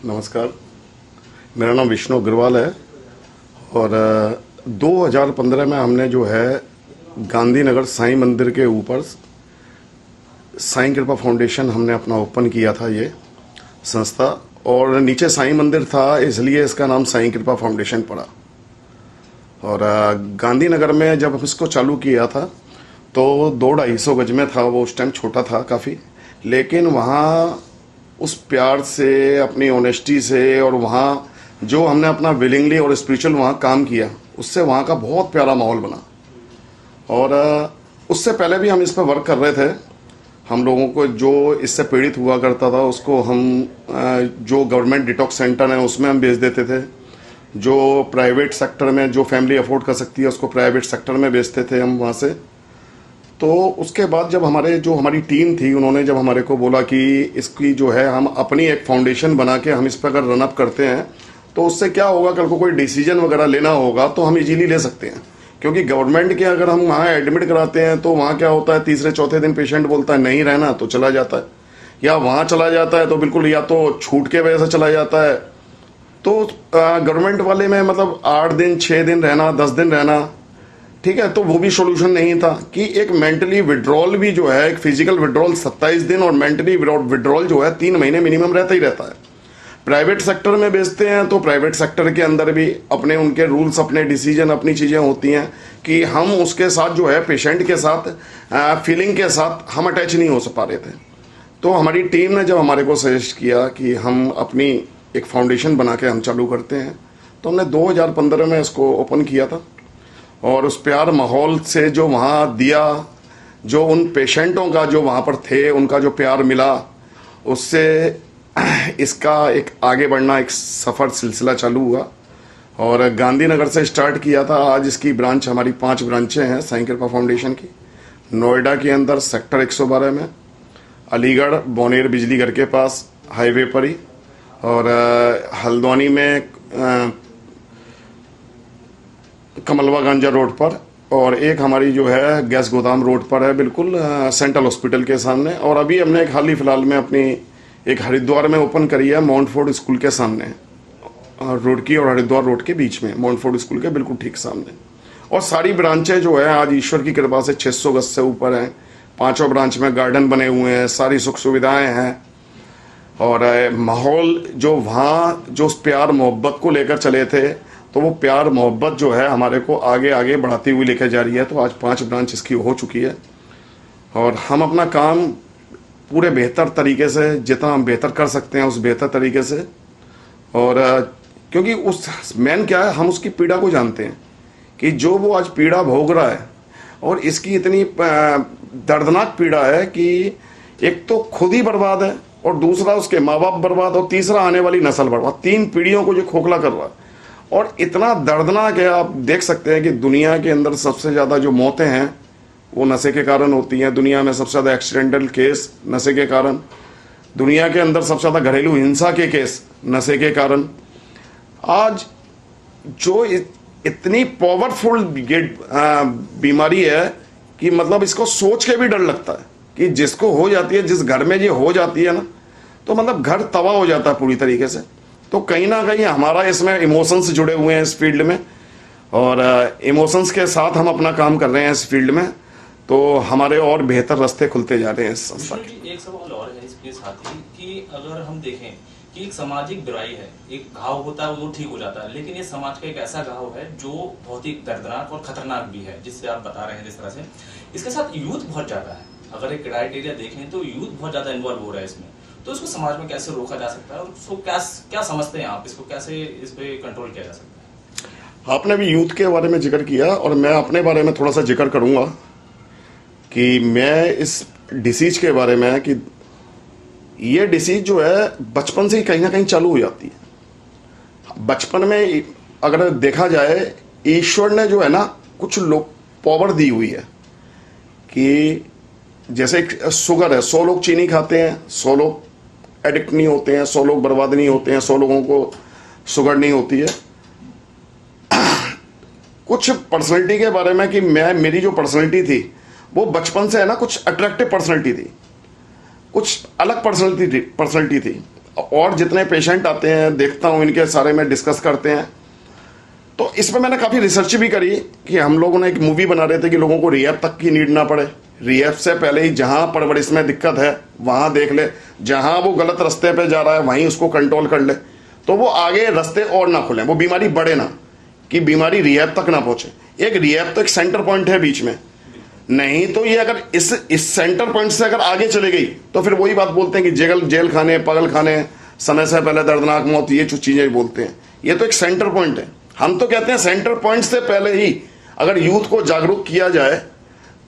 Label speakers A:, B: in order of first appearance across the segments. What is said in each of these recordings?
A: नमस्कार, मेरा नाम विष्णु अग्रवाल है और 2015 में हमने जो है गांधीनगर साईं मंदिर के ऊपर साईं कृपा फाउंडेशन हमने अपना ओपन किया था ये संस्था। और नीचे साईं मंदिर था इसलिए इसका नाम साईं कृपा फाउंडेशन पड़ा। और गांधीनगर में जब हम इसको चालू किया था तो 200-250 गज में था, वो उस टाइम छोटा था काफ़ी, लेकिन वहाँ उस प्यार से, अपनी ऑनेस्टी से और वहाँ जो हमने अपना विलिंगली और स्पिरिचुअल वहाँ काम किया, उससे वहाँ का बहुत प्यारा माहौल बना। और उससे पहले भी हम इस पर वर्क कर रहे थे। हम लोगों को जो इससे पीड़ित हुआ करता था उसको हम जो गवर्नमेंट डिटॉक्स सेंटर है उसमें हम भेज देते थे। जो प्राइवेट सेक्टर में जो फैमिली अफोर्ड कर सकती है उसको प्राइवेट सेक्टर में भेजते थे हम वहाँ से। तो उसके बाद जब हमारी टीम थी, उन्होंने जब हमारे को बोला कि इसकी जो है हम अपनी एक फाउंडेशन बना के हम इस पर अगर रनअप करते हैं तो उससे क्या होगा, कल को कोई डिसीजन वगैरह लेना होगा तो हम इजीली ले सकते हैं। क्योंकि गवर्नमेंट के अगर हम वहाँ एडमिट कराते हैं तो वहाँ क्या होता है, तीसरे चौथे दिन पेशेंट बोलता है नहीं रहना तो चला जाता है, या वहाँ चला जाता है तो बिल्कुल या तो छूट के वजह से चला जाता है। तो गवर्नमेंट वाले में मतलब 8 दिन 6 दिन रहना, 10 दिन रहना, ठीक है, तो वो भी सोल्यूशन नहीं था। कि एक मेंटली विड्रॉल भी जो है, एक फिजिकल विड्रॉल 27 दिन और मेंटली विड्रॉल जो है 3 महीने मिनिमम रहता ही रहता है। प्राइवेट सेक्टर में बेचते हैं तो प्राइवेट सेक्टर के अंदर भी अपने उनके रूल्स, अपने डिसीजन, अपनी चीज़ें होती हैं कि हम उसके साथ जो है पेशेंट के साथ फीलिंग के साथ हम अटैच नहीं हो पा रहे थे। तो हमारी टीम ने जब हमारे को सजेस्ट किया कि हम अपनी एक फाउंडेशन बना के हम चालू करते हैं, तो हमने 2015 में इसको ओपन किया था। और उस प्यार माहौल से जो वहाँ दिया, जो उन पेशेंटों का जो वहाँ पर थे उनका जो प्यार मिला, उससे इसका एक आगे बढ़ना एक सफ़र सिलसिला चालू हुआ। और गांधीनगर से स्टार्ट किया था। आज इसकी ब्रांच, हमारी 5 ब्रांचें हैं साईं कृपा फाउंडेशन की। नोएडा के अंदर सेक्टर 112 में, अलीगढ़ बोनेर बिजली घर के पास हाईवे पर ही, और हल्द्वानी में कमलवा गांजा रोड पर, और एक हमारी जो है गैस गोदाम रोड पर है, बिल्कुल सेंट्रल हॉस्पिटल के सामने। और अभी हमने एक हाल ही फिलहाल में अपनी एक हरिद्वार में ओपन करी है, माउंट फोर्ड स्कूल के सामने, रोड की और हरिद्वार रोड के बीच में, माउंट फोर्ड स्कूल के बिल्कुल ठीक सामने। और सारी ब्रांचें जो है आज ईश्वर की कृपा से 600 गज से ऊपर हैं। 5 ब्रांच में गार्डन बने हुए हैं, सारी सुख सुविधाएं हैं। और माहौल जो वहाँ जो प्यार मोहब्बत को लेकर चले थे, तो वो प्यार मोहब्बत जो है हमारे को आगे आगे बढ़ाती हुई लेकर जा रही है। तो आज 5 ब्रांच इसकी हो चुकी है और हम अपना काम पूरे बेहतर तरीके से, जितना हम बेहतर कर सकते हैं उस बेहतर तरीके से। और क्योंकि उस मेन क्या है, हम उसकी पीड़ा को जानते हैं कि जो वो आज पीड़ा भोग रहा है, और इसकी इतनी दर्दनाक पीड़ा है कि एक तो खुद ही बर्बाद है, और दूसरा उसके माँ बाप बर्बाद, और तीसरा आने वाली नस्ल बर्बाद। 3 पीढ़ियों को जो खोखला कर रहा है। और इतना दर्दनाक है, आप देख सकते हैं कि दुनिया के अंदर सबसे ज़्यादा जो मौतें हैं वो नशे के कारण होती हैं। दुनिया में सबसे ज़्यादा एक्सीडेंटल केस नशे के कारण, दुनिया के अंदर सबसे ज़्यादा घरेलू हिंसा के केस नशे के कारण। आज जो इतनी पावरफुल बीमारी है कि मतलब इसको सोच के भी डर लगता है कि जिसको हो जाती है, जिस घर में ये हो जाती है ना, तो मतलब घर तबाह हो जाता है पूरी तरीके से। तो कहीं ना कहीं हमारा इसमें इमोशंस जुड़े हुए हैं इस फील्ड में, और इमोशंस के साथ हम अपना काम कर रहे हैं इस फील्ड में। तो हमारे और बेहतर रास्ते खुलते जा रहे हैं इस संस्था के।
B: एक सवाल और है इसके साथ ही कि अगर हम देखें कि एक सामाजिक बुराई है, एक घाव होता है वो ठीक हो जाता है, लेकिन ये समाज का एक ऐसा घाव है जो बहुत ही दर्दनाक और खतरनाक भी है, जिससे आप बता रहे हैं जिस तरह से। इसके साथ यूथ बहुत ज्यादा है। अगर एक क्राइटेरिया देखें तो यूथ बहुत ज्यादा इन्वॉल्व हो रहा है इसमें। तो इसको समाज में कैसे रोका जा सकता है, और उसको क्या समझते हैं आप, इसको कैसे इस पे कंट्रोल किया जा सकता है?
A: आपने भी यूथ के बारे में जिक्र किया, और मैं अपने बारे में थोड़ा सा जिक्र करूंगा कि मैं इस डिसीज के बारे में, कि ये डिसीज जो है बचपन से ही कहीं ना कहीं चालू हो जाती है। बचपन में अगर देखा जाए, ईश्वर ने जो है ना कुछ लोग पावर दी हुई है कि जैसे शुगर है, 100 लोग चीनी खाते हैं, 100 लोग एडिक्ट नहीं होते हैं, 100 लोग बर्बाद नहीं होते हैं, 100 लोगों को शुगर नहीं होती है। कुछ पर्सनैलिटी के बारे में कि मेरी जो पर्सनैलिटी थी वो बचपन से है ना कुछ अट्रैक्टिव पर्सनैलिटी थी, कुछ अलग पर्सनैलिटी थी। और जितने पेशेंट आते हैं देखता हूं, इनके सारे में डिस्कस करते हैं। तो इस पर मैंने काफ़ी रिसर्च भी करी कि हम लोगों ने एक मूवी बना रहे थे कि लोगों को रिहैब तक की नीड ना पड़े, रिहैब से पहले ही जहां परवरिश में दिक्कत है वहां देख ले, जहां वो गलत रास्ते पे जा रहा है वहीं उसको कंट्रोल कर ले, तो वो आगे रास्ते और ना खुले, वो बीमारी बढ़े ना, कि बीमारी रिहैब तक ना पहुंचे। एक रिहैब तो एक सेंटर पॉइंट है बीच में, नहीं तो ये अगर इस सेंटर पॉइंट से अगर आगे चले गई तो फिर वही बात बोलते हैं कि जेल खाने, पागल खाने, समय से पहले दर्दनाक मौत, ये जो चीजें बोलते हैं, ये तो एक सेंटर पॉइंट है। हम तो कहते हैं सेंटर पॉइंट से पहले ही अगर यूथ को जागरूक किया जाए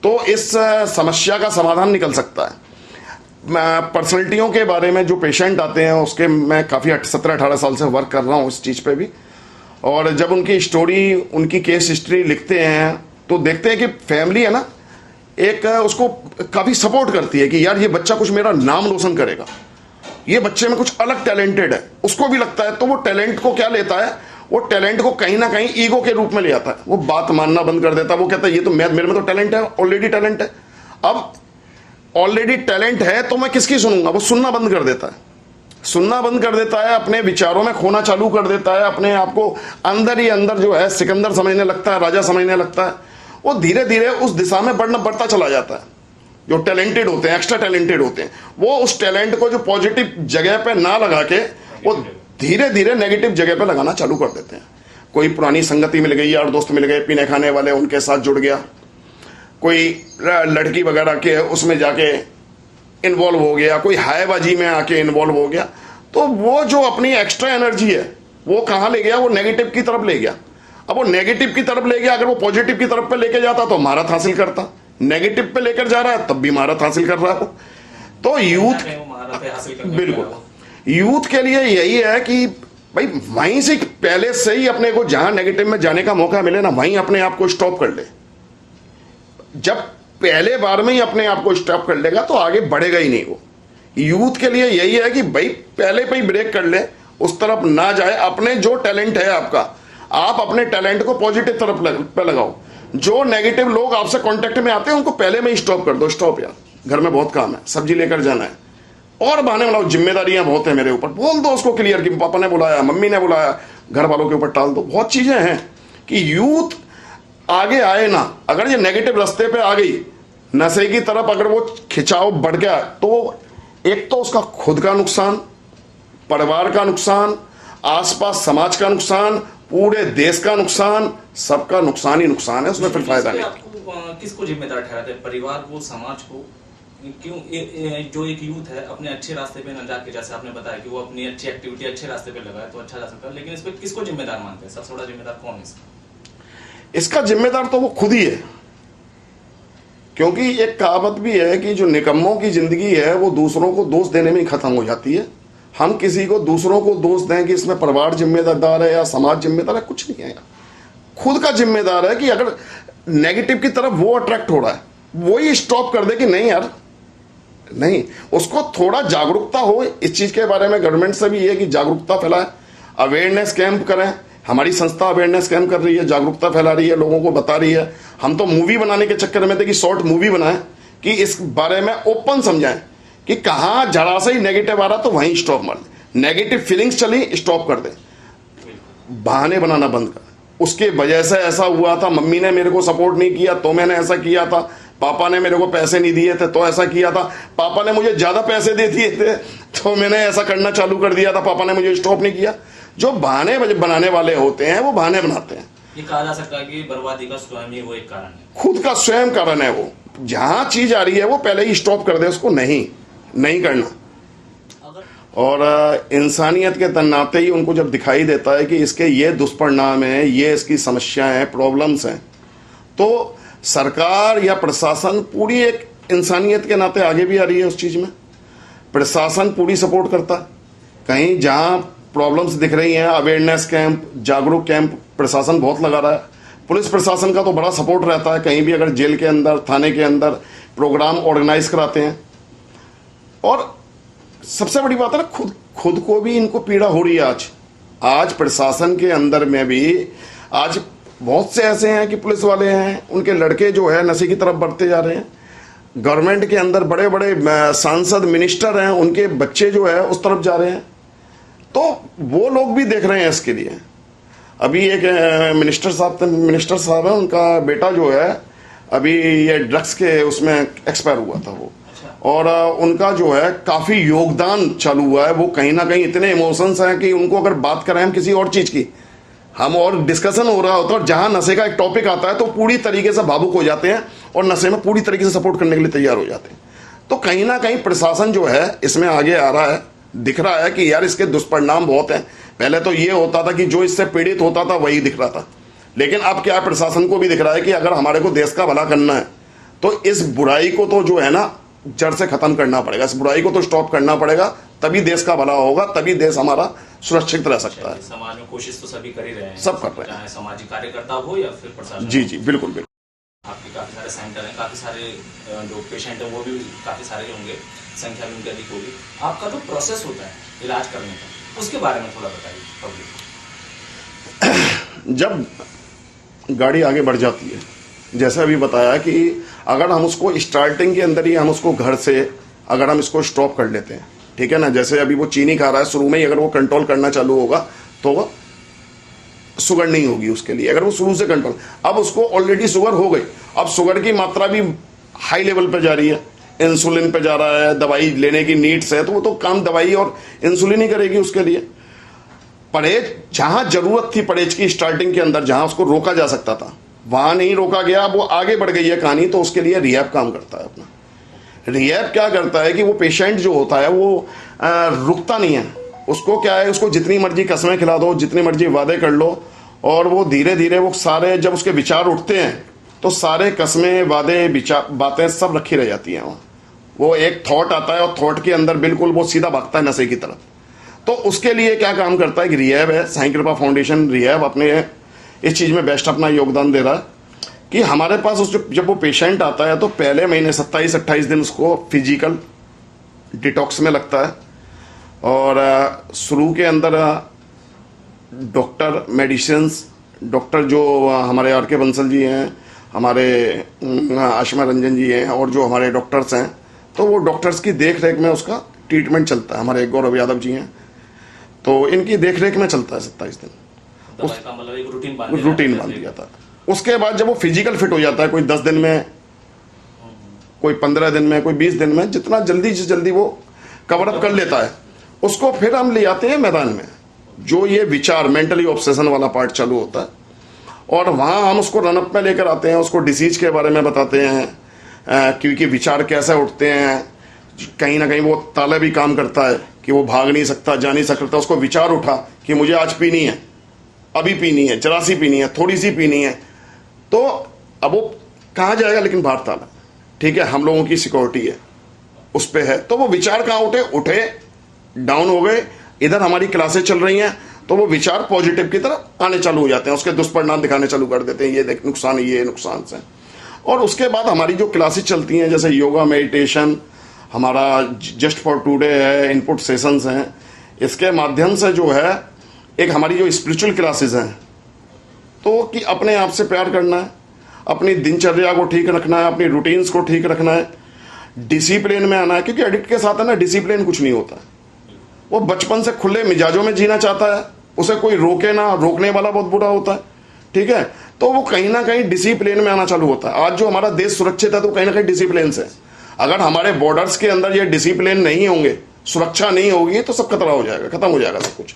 A: तो इस समस्या का समाधान निकल सकता है। पर्सनैलिटियों के बारे में जो पेशेंट आते हैं उसके मैं काफ़ी 17-18 साल से वर्क कर रहा हूँ इस चीज़ पे भी, और जब उनकी स्टोरी, उनकी केस हिस्ट्री लिखते हैं तो देखते हैं कि फैमिली है ना, एक उसको काफ़ी सपोर्ट करती है कि यार ये बच्चा कुछ मेरा नाम रोशन करेगा, ये बच्चे में कुछ अलग टैलेंटेड है, उसको भी लगता है। तो वो टैलेंट को क्या लेता है, वो टैलेंट को कहीं ना कहीं ईगो के रूप में ले आता है, वो बात मानना बंद कर देता है। वो कहता है ये तो मेरे में तो टैलेंट है, ऑलरेडी टैलेंट है, अब ऑलरेडी टैलेंट है तो मैं किसकी सुनूंगा, वो सुनना बंद कर देता है, सुनना बंद कर देता है, अपने विचारों में खोना चालू कर देता है, अपने आप को अंदर ही अंदर जो है सिकंदर समझने लगता है, राजा समझने लगता है। वो धीरे धीरे उस दिशा में बढ़ता चला जाता है। जो टैलेंटेड होते हैं, एक्स्ट्रा टैलेंटेड होते हैं, वो उस टैलेंट को जो पॉजिटिव जगह पे ना लगा के वो धीरे धीरे नेगेटिव जगह पे लगाना चालू कर देते हैं। कोई पुरानी संगति मिल गई, यार दोस्त मिल गए पीने खाने वाले, उनके साथ जुड़ गया, कोई लड़की वगैरह के उसमें जाके इन्वॉल्व हो गया, कोई हायबाजी में आके इन्वॉल्व हो गया, तो वो जो अपनी एक्स्ट्रा एनर्जी है वो कहाँ ले गया, वो नेगेटिव की तरफ ले गया। अब वो नेगेटिव की तरफ ले गया, अगर वो पॉजिटिव की तरफ पे लेके जाता तो महारत हासिल करता, नेगेटिव पे लेकर जा रहा है तब भी महारत हासिल कर रहा है। तो यूथ, बिल्कुल यूथ के लिए यही है कि भाई वहीं से पहले से ही अपने को जहां नेगेटिव में जाने का मौका मिले ना, वहीं अपने आप को स्टॉप कर ले। जब पहले बार में ही अपने आप को स्टॉप कर लेगा तो आगे बढ़ेगा ही नहीं। वो यूथ के लिए यही है कि भाई पहले पे ही ब्रेक कर ले, उस तरफ ना जाए। अपने जो टैलेंट है आपका, आप अपने टैलेंट को पॉजिटिव तरफ पे लगाओ। जो नेगेटिव लोग आपसे कांटेक्ट में आते हैं उनको पहले में ही स्टॉप कर दो, स्टॉप यार घर में बहुत काम है, सब्जी लेकर जाना है, और बहाने बनाओ, जिम्मेदारियां बहुत है मेरे ऊपर, बोल दो उसको क्लियर कि पापा ने बुलाया, मम्मी ने बुलाया, घर वालों के ऊपर टाल दो। बहुत चीजें हैं कि यूथ आगे आए ना। अगर ये नेगेटिव रास्ते पे आ गई, नशे की तरफ अगर वो खिंचाव बढ़ गया, तो एक तो उसका खुद का नुकसान, परिवार का नुकसान, आसपास समाज का नुकसान, पूरे देश का नुकसान, सबका नुकसान ही नुकसान है, उसमें फिर फायदा नहीं।
B: आपको किसको जिम्मेदार ठहराते हैं, परिवार को, समाज को? क्यों जो एक यूथ है अपने अच्छे रास्ते पे न जाके, जैसे आपने बताया कि वो अपनी अच्छी एक्टिविटी अच्छे रास्ते पे लगाए तो अच्छा जा सकता है, लेकिन इस पे किसको जिम्मेदार मानते हैं? सबसे बड़ा जिम्मेदार कौन है
A: इसका जिम्मेदार तो वो खुद ही है, क्योंकि एक कहावत भी है कि जो निकम्मों की जिंदगी है वो दूसरों को दोष देने में ही खत्म हो जाती है। हम किसी को दूसरों को दोष दें कि इसमें परिवार जिम्मेदार है या समाज जिम्मेदार है, कुछ नहीं है। खुद का जिम्मेदार है कि अगर नेगेटिव की तरफ वो अट्रैक्ट हो रहा है, वो ही स्टॉप कर दे कि नहीं यार नहीं। उसको थोड़ा जागरूकता हो इस चीज के बारे में। गवर्नमेंट से भी ये कि जागरूकता फैलाए, अवेयरनेस कैंप करें। हमारी संस्था अवेयरनेस कैंप कर रही है, जागरूकता फैला रही है, लोगों को बता रही है। हम तो मूवी बनाने के चक्कर में थे कि शॉर्ट मूवी बनाएं कि इस बारे में ओपन समझाएं कि कहां जरा से ही नेगेटिव आ रहा तो वहीं स्टॉप मार दे, नेगेटिव फीलिंग्स चली स्टॉप कर दे, बहाने बनाना बंद कर। उसके वजह से ऐसा हुआ था, मम्मी ने मेरे को सपोर्ट नहीं किया तो मैंने ऐसा किया था, पापा ने मेरे को पैसे नहीं दिए थे तो ऐसा किया था, पापा ने मुझे ज्यादा पैसे दे दिए थे तो मैंने ऐसा करना चालू कर दिया था, पापा ने मुझे स्टॉप नहीं किया। जो बहाने बनाने वाले होते हैं वो बहाने बनाते हैं।
B: ये कहा जा सकता है कि बर्बादी का स्वयं ही वो एक कारण है,
A: खुद का स्वयं कारण है। वो जहां चीज आ रही है वो पहले ही स्टॉप कर दे, उसको नहीं करना। और इंसानियत के नाते ही उनको जब दिखाई देता है कि इसके ये दुष्परिणाम है, ये इसकी समस्याएं हैं, प्रॉब्लम्स हैं, तो सरकार या प्रशासन पूरी एक इंसानियत के नाते आगे भी आ रही है उस चीज में। प्रशासन पूरी सपोर्ट करता है। कहीं जहां प्रॉब्लम्स दिख रही हैं, अवेयरनेस कैंप, जागरूक कैंप प्रशासन बहुत लगा रहा है। पुलिस प्रशासन का तो बड़ा सपोर्ट रहता है। कहीं भी अगर जेल के अंदर, थाने के अंदर प्रोग्राम ऑर्गेनाइज कराते हैं। और सबसे बड़ी बात है ना, खुद को भी इनको पीड़ा हो रही है। आज प्रशासन के अंदर में भी आज बहुत से ऐसे हैं कि पुलिस वाले हैं, उनके लड़के जो है नशे की तरफ बढ़ते जा रहे हैं। गवर्नमेंट के अंदर बड़े बड़े सांसद, मिनिस्टर हैं, उनके बच्चे जो है उस तरफ जा रहे हैं। तो वो लोग भी देख रहे हैं इसके लिए। अभी एक मिनिस्टर साहब है, उनका बेटा जो है अभी ये ड्रग्स के उसमें एक्सपायर हुआ था वो, और उनका जो है काफी योगदान चालू हुआ है। वो कहीं ना कहीं इतने इमोशंस हैं कि उनको अगर बात करें हम किसी और चीज की, हम और डिस्कशन हो रहा होता है और जहां नशे का एक टॉपिक आता है तो पूरी तरीके से भावुक हो जाते हैं और नशे में पूरी तरीके से सपोर्ट करने के लिए तैयार हो जाते हैं। तो कहीं ना कहीं प्रशासन जो है इसमें आगे आ रहा है, दिख रहा है कि यार इसके दुष्परिणाम बहुत हैं। पहले तो ये होता था कि जो इससे पीड़ित होता था वही दिख रहा था, लेकिन अब क्या है, प्रशासन को भी दिख रहा है कि अगर हमारे को देश का भला करना है तो इस बुराई को तो जो है ना जड़ से खत्म करना पड़ेगा, इस बुराई को तो स्टॉप करना पड़ेगा, तभी देश का भला होगा, तभी देश हमारा सुरक्षित रह सकता है।
B: समाज में कोशिश तो सभी कर ही रहे हैं,
A: सब कर रहे हैं,
B: चाहे सामाजिक कार्यकर्ता हो या फिर प्रशासन।
A: जी जी बिल्कुल बिल्कुल।
B: आपके काफी सारे सेंटर हैं, काफी सारे जो पेशेंट हैं वो भी काफी सारे होंगे, संख्या भी उनकी अधिक होगी। आपका जो प्रोसेस होता है इलाज करने का, उसके बारे में थोड़ा बताइए पब्लिक।
A: जब गाड़ी आगे बढ़ जाती है, जैसे अभी बताया कि अगर हम उसको स्टार्टिंग के अंदर ही हम उसको घर से अगर हम इसको स्टॉप कर लेते हैं, ठीक है ना, जैसे अभी वो चीनी खा रहा है, शुरू में ही अगर वो कंट्रोल करना चालू होगा तो वो शुगर नहीं होगी उसके लिए, अगर वो शुरू से कंट्रोल। अब उसको ऑलरेडी शुगर हो गई, अब शुगर की मात्रा भी हाई लेवल पर जा रही है, इंसुलिन पे जा रहा है, दवाई लेने की नीड्स है, तो वो तो काम दवाई और इंसुलिन ही करेगी उसके लिए। परहेज जहां जरूरत थी परहेज की स्टार्टिंग के अंदर, जहां उसको रोका जा सकता था वहां नहीं रोका गया, वो आगे बढ़ गई है कहानी, तो उसके लिए रिहैब काम करता है अपना। रिहैब क्या करता है कि वो पेशेंट जो होता है वो रुकता नहीं है, उसको क्या है, उसको जितनी मर्जी कस्में खिला दो, जितनी मर्जी वादे कर लो, और वो धीरे धीरे वो सारे जब उसके विचार उठते हैं तो सारे कस्में वादे विचार बातें सब रखी रह जाती हैं वहाँ। वो एक थॉट आता है और थॉट के अंदर बिल्कुल वो सीधा भागता है नशे की तरफ। तो उसके लिए क्या काम करता है कि रिहैब है, साईं कृपा फाउंडेशन रिहैब अपने इस चीज में बेस्ट अपना योगदान दे रहा है कि हमारे पास जब वो पेशेंट आता है तो पहले महीने 27-28 दिन उसको फिजिकल डिटॉक्स में लगता है, और शुरू के अंदर डॉक्टर मेडिसिन्स, डॉक्टर जो हमारे आर के बंसल जी हैं, हमारे आशिमा रंजन जी हैं, और जो हमारे डॉक्टर्स हैं, तो वो डॉक्टर्स की देख रेख में उसका ट्रीटमेंट चलता है। हमारे गौरव यादव जी हैं, तो इनकी देख रेख में चलता है 27 दिन।
B: मतलब एक रूटीन
A: बांध दिया था। उसके बाद जब वो फिजिकल फिट हो जाता है, कोई 10 दिन में, कोई 15 दिन में, कोई 20 दिन में, जितना जल्दी से जल्दी वो कवर अप कर लेता है, उसको फिर हम ले आते हैं मैदान में, जो ये विचार मेंटली ऑब्सेशन वाला पार्ट चालू होता है, और वहां हम उसको रनअप में लेकर आते हैं, उसको डिसीज के बारे में बताते हैं, क्योंकि विचार कैसे उठते हैं। कहीं ना कहीं वो ताला भी काम करता है कि वो भाग नहीं सकता, जा नहीं सकता, उसको विचार उठा कि मुझे आज पीनी है, अभी पीनी है, जरा सी पीनी है, थोड़ी सी पीनी है, तो अब वो कहाँ जाएगा, लेकिन बाहर ताला, ठीक है, हम लोगों की सिक्योरिटी है उस पे है। तो वो विचार कहाँ उठे डाउन हो गए, इधर हमारी क्लासेस चल रही हैं, तो वो विचार पॉजिटिव की तरफ आने चालू हो जाते हैं, उसके दुष्परिणाम दिखाने चालू कर देते हैं, ये देख नुकसान, ये नुकसान से। और उसके बाद हमारी जो क्लासेस चलती हैं, जैसे योगा मेडिटेशन, हमारा जस्ट फॉर टुडे है, इनपुट सेशंस हैं, इसके माध्यम से जो है एक हमारी जो स्पिरिचुअल क्लासेस हैं, तो कि अपने आप से प्यार करना है, अपनी दिनचर्या को ठीक रखना है, अपनी रूटीन्स को ठीक रखना है, डिसिप्लिन में आना है, क्योंकि एडिक्ट के साथ है ना डिसिप्लिन कुछ नहीं होता। वो बचपन से खुले मिजाजों में जीना चाहता है, उसे कोई रोके ना, रोकने वाला बहुत बुरा होता है, ठीक है, तो वो कहीं ना कहीं डिसिप्लिन में आना चालू होता है। आज जो हमारा देश सुरक्षित है तो कहीं ना कहीं डिसिप्लिन से। अगर हमारे बॉर्डर्स के अंदर ये डिसिप्लिन नहीं होंगे, सुरक्षा नहीं होगी, तो सब खतरा हो जाएगा, खत्म हो जाएगा सब कुछ।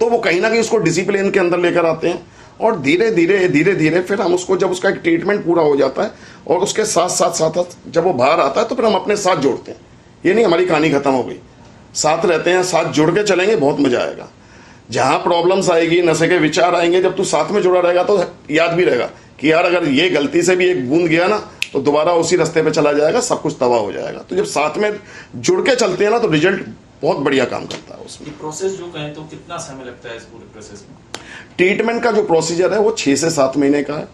A: तो वो कहीं ना कहीं उसको डिसिप्लिन के अंदर लेकर आते हैं, और धीरे धीरे फिर हम उसको, जब उसका एक ट्रीटमेंट पूरा हो जाता है और उसके साथ साथ जब वो बाहर आता है, तो फिर हम अपने साथ जोड़ते हैं। ये नहीं हमारी कहानी खत्म हो गई, साथ रहते हैं, साथ जुड़ के चलेंगे, बहुत मजा आएगा। जहां प्रॉब्लम्स आएगी, नशे के विचार आएंगे, जब तू साथ में जुड़ा रहेगा तो याद भी रहेगा कि यार अगर ये गलती से भी एक बूंद गया ना, तो दोबारा उसी रास्ते पे चला जाएगा, सब कुछ तबाह हो जाएगा। तो जब साथ में जुड़ के चलते हैं ना, तो रिजल्ट बहुत बढ़िया काम करता है उसमें।
B: प्रोसेस जो कहें तो कितना समय लगता है इस पूरे प्रोसेस में?
A: ट्रीटमेंट का जो प्रोसीजर है वो 6 से 7 महीने का है,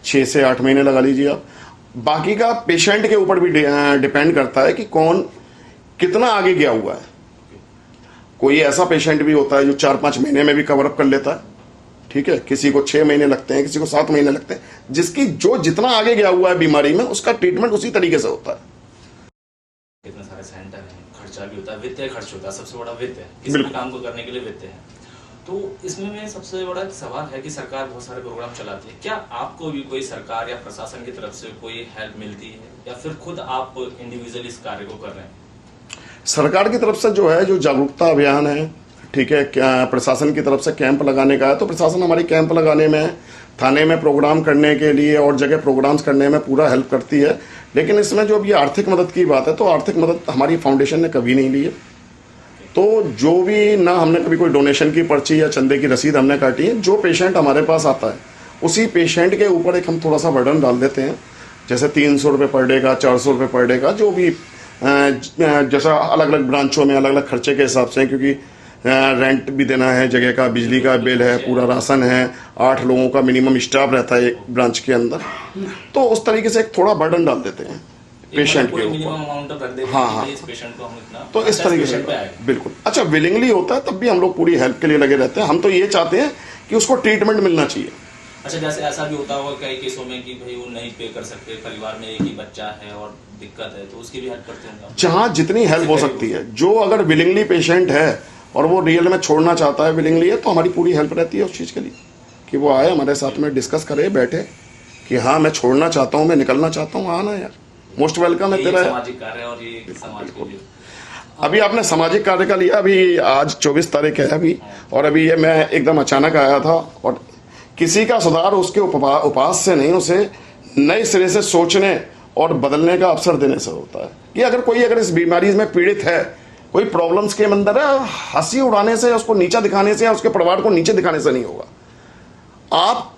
A: 6 से 8 महीने लगा लीजिए आप। बाकी का पेशेंट के ऊपर भी डिपेंड करता है कि कौन कितना आगे गया हुआ है। कोई ऐसा पेशेंट भी होता है जो 4-5 महीने में भी कवर अप कर लेता है, ठीक है, किसी को 6 महीने लगते हैं, किसी को 7 महीने लगते हैं। जिसकी जो जितना आगे गया हुआ है बीमारी में, उसका ट्रीटमेंट उसी तरीके से होता है।
B: कितने सारे सेंटर हैं, खर्च खर्चा भी होता है, वित्तीय खर्च होता है, सबसे बड़ा वित्त है, किसी भी काम को करने के लिए वित्त है। तो इसमें में सबसे बड़ा एक सवाल है कि सरकार बहुत सारे प्रोग्राम चलाती है, क्या आपको भी कोई सरकार या प्रशासन की तरफ से कोई हेल्प मिलती है या फिर खुद आप इंडिविजुअली इस कार्य को कर रहे हैं?
A: सरकार की तरफ से जो है, जो जागरूकता अभियान है, ठीक है, प्रशासन की तरफ से कैंप लगाने का है, तो प्रशासन हमारी कैंप लगाने में, थाने में प्रोग्राम करने के लिए और जगह प्रोग्राम्स करने में पूरा हेल्प करती है। लेकिन इसमें जो अभी आर्थिक मदद की बात है, तो आर्थिक मदद हमारी फाउंडेशन ने कभी नहीं ली है। तो जो भी ना हमने कभी कोई डोनेशन की पर्ची या चंदे की रसीद हमने काटी है, जो पेशेंट हमारे पास आता है उसी पेशेंट के ऊपर एक हम थोड़ा सा बर्डन डाल देते हैं, जैसे 300 रुपये पर डे का, 400 रुपये पर डे का, जो भी जैसा अलग अलग ब्रांचों में अलग अलग खर्चे के हिसाब से, क्योंकि रेंट भी देना है, जगह का बिजली का बिल है, पूरा राशन है, 8 लोगों का मिनिमम स्टाफ रहता है एक ब्रांच के अंदर, तो उस तरीके से एक थोड़ा बर्डन डाल देते हैं पेशेंट के ऊपर। हाँ, इस पेशेंट को हम इतना तो इस तरीके से बिल्कुल अच्छा विलिंगली होता है, तब भी हम लोग पूरी हेल्प के लिए लगे रहते हैं। हम तो ये चाहते हैं कि उसको ट्रीटमेंट मिलना चाहिए।
B: अच्छा, जैसे ऐसा भी होता होगा कई केसों में कि भाई वो नहीं पे कर सकते, परिवार में एक ही बच्चा है और दिक्कत है, तो उसकी भी हेल्प करते होंगे?
A: जहाँ जितनी हेल्प हो सकती है, जो अगर विलिंगली पेशेंट है और वो रियल में छोड़ना चाहता है विलिंगली है, तो हमारी पूरी हेल्प रहती है उस चीज़ के लिए कि वो आए हमारे साथ में, डिस्कस करे, बैठे कि हाँ मैं छोड़ना चाहता हूँ, मैं निकलना चाहता हूँ, आना यार, मोस्ट वेलकम है तेरा।
B: सामाजिक कार्य और ये समाज के लिए
A: अभी आपने सामाजिक कार्य का लिया, अभी आज 24 तारीख है अभी, और अभी ये मैं एकदम अचानक आया था, और किसी का सुधार उसके उपास से नहीं, उसे नए सिरे से सोचने और बदलने का अवसर देने से होता है। कि अगर इस बीमारी में पीड़ित है, कोई प्रॉब्लम्स के अंदर है, हंसी उड़ाने से, उसको नीचा दिखाने से या उसके परिवार को नीचे दिखाने से नहीं होगा। आप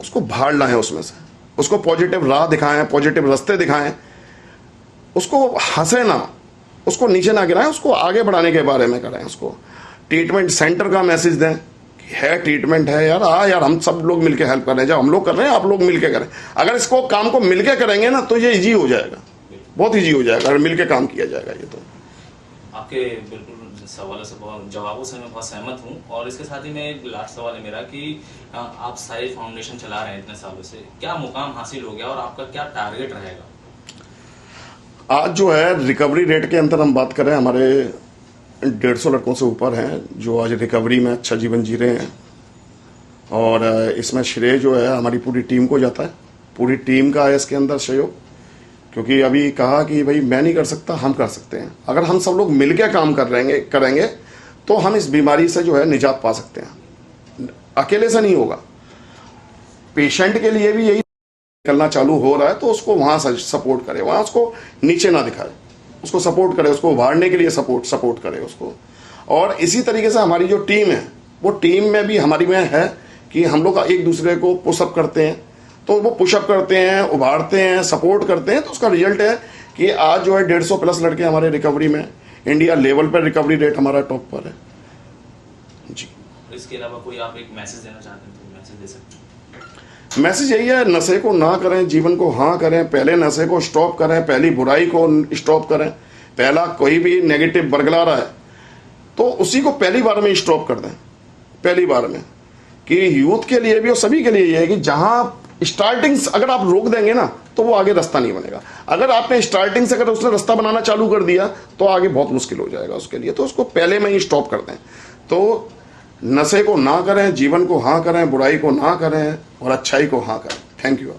A: उसको बाहर लाएं, उसमें से उसको पॉजिटिव राह दिखाएं, पॉजिटिव रास्ते दिखाएं, उसको हंसे ना, उसको नीचे ना गिराएं, उसको आगे बढ़ाने के बारे में करें, उसको ट्रीटमेंट सेंटर का मैसेज दें कि है ट्रीटमेंट है यार, यार हम सब लोग मिलके हेल्प कर रहे हैं, जब हम लोग कर रहे हैं आप लोग मिलके करें। अगर इसको काम को मिलके करेंगे ना तो ये इजी हो जाएगा, बहुत इजी हो जाएगा अगर मिलके काम किया जाएगा। ये तो
B: आपके बिल्कुल सवालों से, बहुत जवाबों से मैं बहुत सहमत हूँ। और इसके साथ ही में एक लास्ट सवाल है मेरा कि आप साई फाउंडेशन चला रहे हैं इतने सालों से, क्या मुकाम हासिल हो गया और आपका क्या टारगेट रहेगा?
A: आज जो है रिकवरी रेट के अंदर हम बात करें, हमारे 150 लड़कों से ऊपर हैं जो आज रिकवरी में अच्छा जीवन जी रहे हैं। और इसमें श्रेय जो है हमारी पूरी टीम को जाता है, पूरी टीम का है इसके अंदर सहयोग, क्योंकि अभी कहा कि भाई मैं नहीं कर सकता, हम कर सकते हैं। अगर हम सब लोग मिलकर काम करेंगे तो हम इस बीमारी से जो है निजात पा सकते हैं, अकेले से नहीं होगा। पेशेंट के लिए भी यही निकलना चालू हो रहा है, तो उसको वहां सपोर्ट करे, वहां उसको नीचे ना दिखाए, उसको सपोर्ट करे, उसको उभारने के लिए सपोर्ट करे उसको। और इसी तरीके से हमारी जो टीम है, वो टीम में भी हमारी में है कि हम लोग एक दूसरे को पुशअप करते हैं, तो वो पुशअप करते हैं, उभारते हैं, सपोर्ट करते हैं, तो उसका रिजल्ट है कि आज जो है 150 प्लस लड़के हमारे रिकवरी में, इंडिया लेवल पर रिकवरी रेट हमारा टॉप पर है जी।
B: इसके अलावा कोई आप एक मैसेज देना चाहते हैं तो मैसेज दे सकते हैं?
A: मैसेज यही है, नशे को ना करें, जीवन को हाँ करें। पहले नशे को स्टॉप करें, पहली बुराई को स्टॉप करें। पहला कोई भी नेगेटिव बरगला रहा है तो उसी को पहली बार में स्टॉप कर दें, पहली बार में। कि यूथ के लिए भी और सभी के लिए ये है कि जहां स्टार्टिंग अगर आप रोक देंगे ना तो वो आगे रास्ता नहीं बनेगा। अगर आपने स्टार्टिंग से अगर उसने रास्ता बनाना चालू कर दिया तो आगे बहुत मुश्किल हो जाएगा उसके लिए, तो उसको पहले में ही स्टॉप कर दें। तो नशे को ना करें, जीवन को हाँ करें, बुराई को ना करें और अच्छाई को हाँ करें। Thank you.